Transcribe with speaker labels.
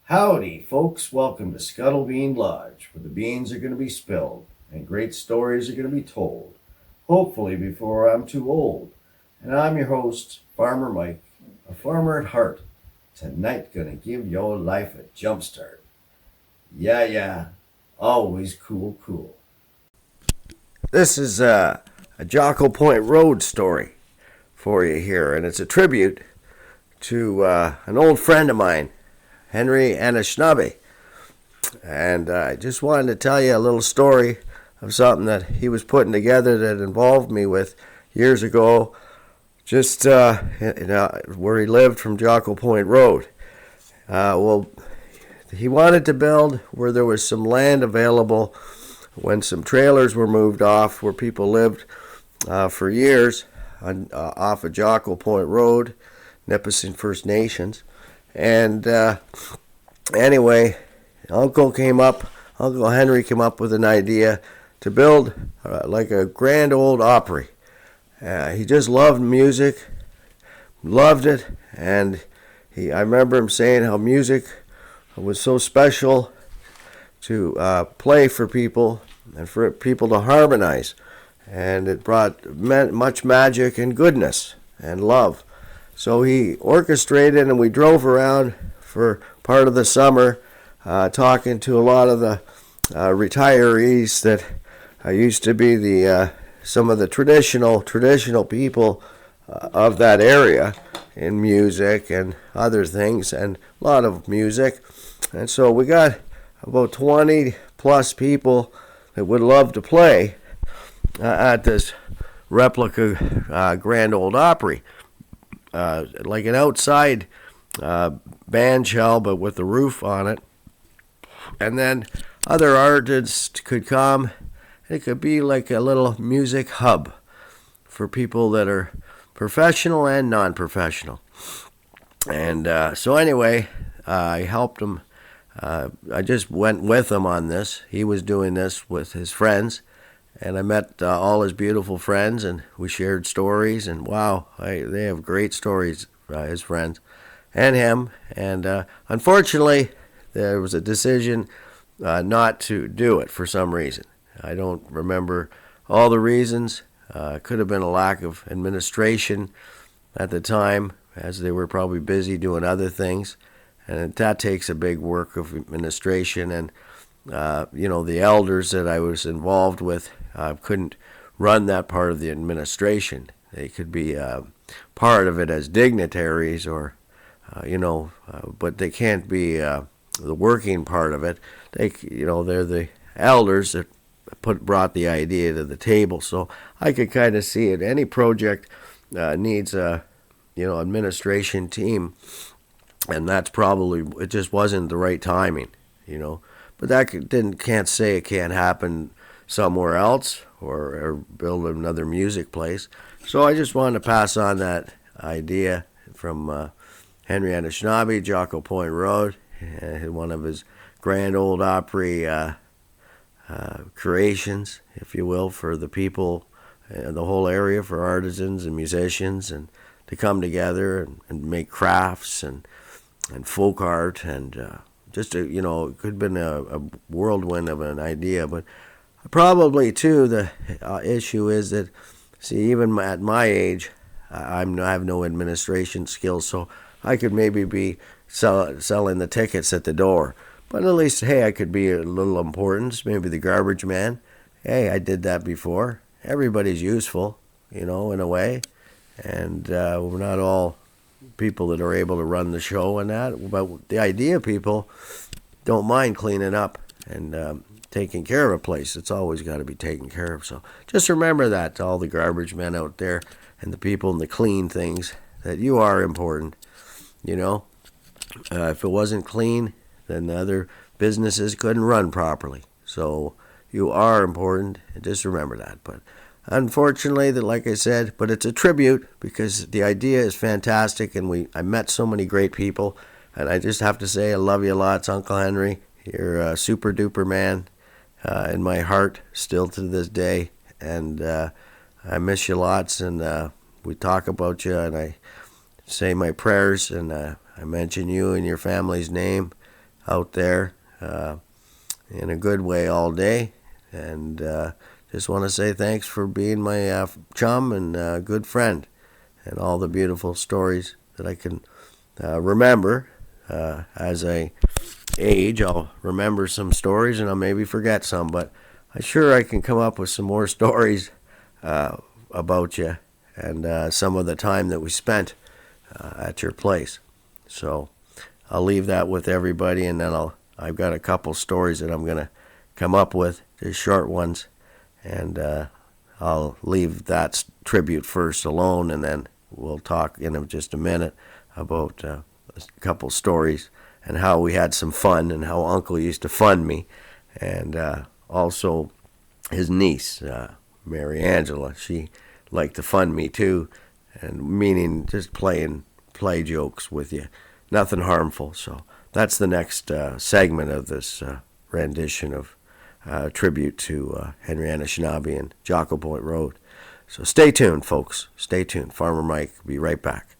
Speaker 1: Howdy, folks. Welcome to Scuttle Bean Lodge, where the beans are going to be spilled and great stories are going to be told, hopefully before I'm too old. And I'm your host, Farmer Mike, a farmer at heart. Tonight, going to give your life a jump start. Yeah, always cool. This is a Jocko Point Road story for you here, and it's a tribute to an old friend of mine, Henry Anishinaabe. And I just wanted to tell you a little story of something that he was putting together that involved me with years ago, just where he lived from Jocko Point Road. He wanted to build where there was some land available when some trailers were moved off where people lived for years off of Jocko Point Road, Nipissing First Nations. And anyway, Uncle Henry came up with an idea to build like a grand old Opry. He just loved music, loved it, and I remember him saying how music was so special to play for people and for people to harmonize. And it brought much magic and goodness and love. So he orchestrated, and we drove around for part of the summer talking to a lot of the retirees that used to be the some of the traditional people of that area in music and other things, and a lot of music. And so we got about 20 plus people that would love to play at this replica Grand Old Opry. Like an outside band shell, but with the roof on it. And then other artists could come. It could be like a little music hub for people that are professional and non-professional. And so anyway, I helped him. I just went with him on this. He was doing this with his friends. And I met all his beautiful friends, and we shared stories. And wow, they have great stories, his friends and him. And unfortunately, there was a decision not to do it for some reason. I don't remember all the reasons. Could have been a lack of administration at the time, as they were probably busy doing other things. And that takes a big work of administration. And the elders that I was involved with couldn't run that part of the administration. They could be part of it as dignitaries, or but they can't be the working part of it. They're the elders that brought the idea to the table. So I could kind of see it. Any project needs a administration team, and that's probably, it just wasn't the right timing. But that can't say it can't happen somewhere else, or build another music place. So I just wanted to pass on that idea from Henry Anishinaabe, Jocko Point Road, one of his grand old Opry creations, if you will, for the people in the whole area, for artisans and musicians, and to come together and make crafts and folk art, and it could have been a whirlwind of an idea. But probably, too, the issue is that, see, even at my age, I have no administration skills, so I could maybe be selling the tickets at the door. But at least, hey, I could be a little importance, maybe the garbage man. Hey, I did that before. Everybody's useful, in a way. And we're not all people that are able to run the show and that, but the idea people don't mind cleaning up and taking care of a place. It's always got to be taken care of. So just remember that, to all the garbage men out there and the people in the clean things, that you are important. If it wasn't clean, then the other businesses couldn't run properly. So you are important, and just remember that. But unfortunately, like I said, but it's a tribute because the idea is fantastic, and I met so many great people, and I just have to say I love you lots, Uncle Henry. You're a super duper man in my heart still to this day, and I miss you lots, and we talk about you, and I say my prayers, and I mention you and your family's name out there in a good way all day. And just want to say thanks for being my chum and good friend, and all the beautiful stories that I can remember as I age. I'll remember some stories and I'll maybe forget some, but I can come up with some more stories about you and some of the time that we spent at your place. So I'll leave that with everybody, and then I've got a couple stories that I'm going to come up with, just short ones, and I'll leave that tribute first alone, and then we'll talk in just a minute about a couple stories and how we had some fun and how Uncle used to fund me, and also his niece, Mary Angela. She liked to fund me too, and meaning just play jokes with you, nothing harmful. So that's the next segment of this rendition of tribute to Henry Anishinaabe and Jocko Point Road. So stay tuned, folks. Stay tuned. Farmer Mike will be right back.